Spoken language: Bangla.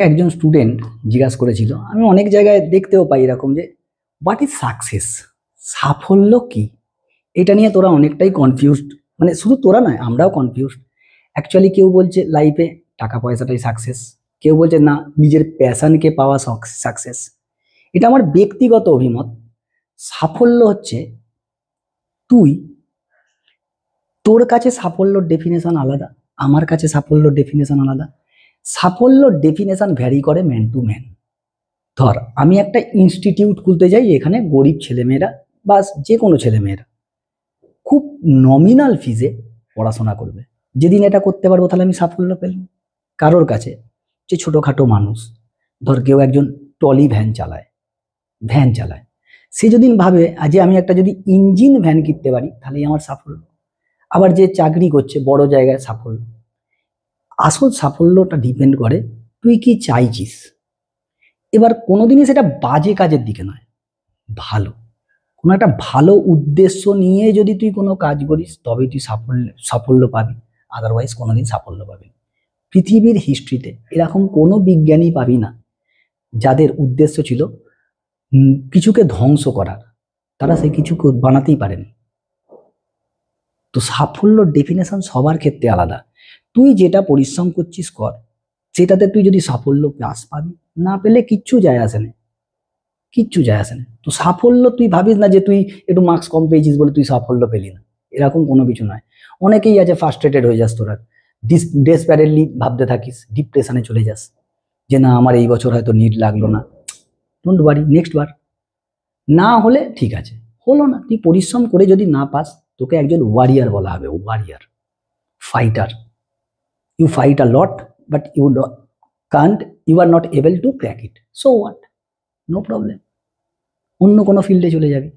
একজন স্টুডেন্ট জিজ্ঞাসা করেছিল, আমি অনেক জায়গায় দেখতেও পাই এরকম, যে হোয়াট ইজ সাকসেস, সাফল্য কি? এটা নিয়ে তোরা অনেকটাই কনফিউজড, মানে শুধু তোরা নয়, আমরাও কনফিউজড। অ্যাকচুয়ালি কেউ বলছে লাইফে টাকা পয়সাটাই সাকসেস, কেউ বলছে না নিজের প্যাশনকে পাওয়া সাকসেস। এটা আমার ব্যক্তিগত অভিমত। সাফল্য হচ্ছে তুই, তোর কাছে সাফল্যর ডেফিনেশন আলাদা, আমার কাছে সাফল্যর ডেফিনেশন আলাদা। সাফল্যর ডেফিনেশন ভ্যারি করে ম্যান টু ম্যান। ধর আমি একটা ইনস্টিটিউট খুলতে যাই, এখানে গরিব ছেলেমেয়েরা বা যে কোনো ছেলেমেয়েরা খুব নমিনাল ফিজে পড়াশোনা করবে। যেদিন এটা করতে পারবো তাহলে আমি সাফল্য পেলাম। কারোর কাছে যে ছোটোখাটো মানুষ, ধর কেউ একজন ট্রলি ভ্যান চালায়, সে যদি ভাবে যে আমি একটা যদি ইঞ্জিন ভ্যান কিনতে পারি তাহলেই আমার সাফল্য। আবার যে চাকরি করছে বড় জায়গায়, সাফল্য। আসল সাফল্যটা ডিপেন্ড করে তুই কি চাইছিস। এবার কোনোদিনই সেটা বাজে কাজের দিকে নয়, ভালো কোনো একটা ভালো উদ্দেশ্য নিয়ে যদি তুই কোনো কাজ করিস তবেই তুই সাফল্য পাবি, আদারওয়াইজ কোনোদিন সাফল্য পাবি না। পৃথিবীর হিস্ট্রিতে এরকম কোনো বিজ্ঞানী পাবি না যাদের উদ্দেশ্য ছিল কিছুকে ধ্বংস করার, তারা সেই কিছু বানাতেই পারেনি। তো সাফল্যর ডেফিনেশন সবার ক্ষেত্রে আলাদা। তুই যেটা পরিশ্রম করছিস কর, সেটাতে তুই যদি সাফল্য পাবি, না পেলে কিচ্ছু যায় আসে না, কিচ্ছু যায় আসে না। তো সাফল্য তুই ভাবিস না যে তুই একটু মার্কস কম পেয়েছিস বলে তুই সাফল্য পেলি না, এরকম কোনো কিছু নয়। অনেকেই আছে ফ্রাস্ট্রেটেড হয়ে যাস, তোরা ডেসপ্যারেটলি ভাবতে থাকিস, ডিপ্রেশনে চলে যাস যে না আমার এই বছর হয়তো নিট লাগলো না, ডোন্ট ওয়ারি, নেক্সট বার। না হলে ঠিক আছে, হলো না, তুই পরিশ্রম করে যদি না পাস, তোকে একজন ওয়ারিয়ার বলা হবে, warrior, fighter. You fight a lot but you are not able to crack it, so what, no problem, অন্য কোনো ফিল্ডে চলে যাবি।